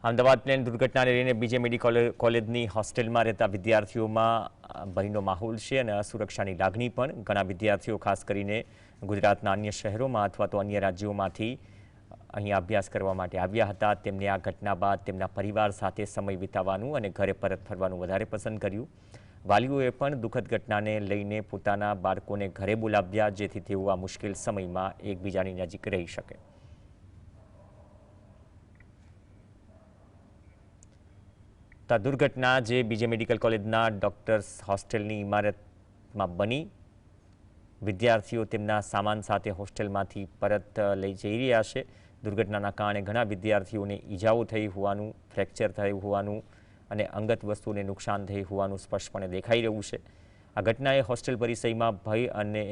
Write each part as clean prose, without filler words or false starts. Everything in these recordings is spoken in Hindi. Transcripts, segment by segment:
અમદાવાદ પ્લેન દુર્ઘટનાને લઈને બીજે મેડિકલ કોલેજની હોસ્ટેલમાં રહેતા વિદ્યાર્થીઓમાં ભયનો માહોલ છે અને અસુરક્ષાની લાગણી પણ. ઘણા વિદ્યાર્થીઓ ખાસ કરીને ગુજરાતના અન્ય શહેરોમાં અથવા તો અન્ય રાજ્યોમાંથી અહીં અભ્યાસ કરવા માટે આવ્યા હતા. તેમને આ ઘટના બાદ તેમના પરિવાર સાથે સમય વિતાવવાનું અને ઘરે પરત ફરવાનું વધારે પસંદ કર્યું. વાલીઓએ પણ દુઃખદ ઘટનાને લઈને પોતાના બાળકોને ઘરે બોલાવ્યા, જેથી તેઓ આ મુશ્કેલ સમયમાં એકબીજાની નજીક રહી શકે. દુર્ઘટના જે બીજે મેડિકલ કોલેજના ડોક્ટર્સ હોસ્ટેલની ઇમારતમાં બની. વિદ્યાર્થીઓ તેમના સામાન સાથે હોસ્ટેલમાંથી પરત લઈ જઈ રહ્યા છે. દુર્ઘટનાના કારણે ઘણા વિદ્યાર્થીઓને ઈજાઓ થઈ હોવાનું, ફ્રેક્ચર થયું હોવાનું અને અંગત વસ્તુને નુકસાન થઈ હોવાનું સ્પષ્ટપણે દેખાઈ રહ્યું છે. આ ઘટનાએ હોસ્ટેલ પરિસરમાં ભય અને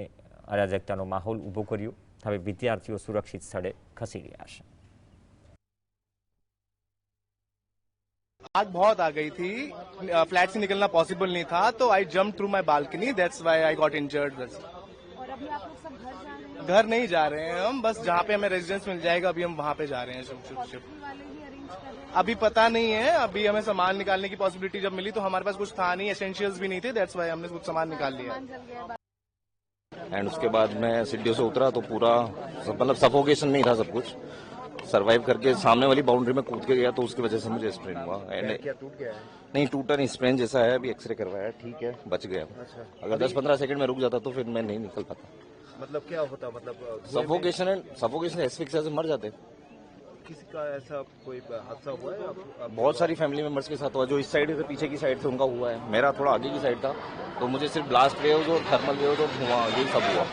અરાજકતાનો માહોલ ઊભો કર્યો. હવે વિદ્યાર્થીઓ સુરક્ષિત સ્થળે ખસી રહ્યા છે. आग बहुत आ गई थी, फ्लैट से निकलना पॉसिबल नहीं था, तो I jump through my balcony, that's why I got injured बस। और अभी आप लोग सब घर जा रहे हैं? घर नहीं जा रहे हैं हम, बस जहाँ पे हमें रेजिडेंस मिल जाएगा अभी हम वहाँ पे जा रहे हैं। हॉस्पिटल वाले ही अरेंज कर रहे हैं? अभी पता नहीं है, अभी हमें सामान निकालने की पॉसिबिलिटी जब मिली तो हमारे पास कुछ था नहीं, एसेंशियल्स भी नहीं थे, दैट्स व्हाई हमने कुछ सामान निकाल लिया। सामान जल गया। एंड उसके बाद मैं सीढ़ियों से उतरा तो पूरा मतलब सफोकेशन नहीं था, सब कुछ सर्वाइव करके सामने वाली बाउंड्री में कूद के गया, तो उसकी वजह से मुझे स्प्रेन हुआ। क्या टूट गया है? नहीं टूटा नहीं, स्प्रेन जैसा है, अभी एक्सरे करवाया, ठीक है, बच गया। अच्छा, अगर 10-15 सेकंड में रुक जाता तो फिर मैं नहीं निकल पाता। मतलब क्या होता, मतलब सफोकेशन एस्फिक्सिया से मर जाते। किसी का ऐसा कोई हादसा हुआ है? बहुत सारी फैमिली मेंबर्स के साथ हुआ, जो इस साइड से पीछे की साइड से उनका हुआ है। मेरा थोड़ा आगे की साइड था, तो मुझे सिर्फ ब्लास्ट वेव्स और थर्मल वेव्स और धुआं यही सब हुआ।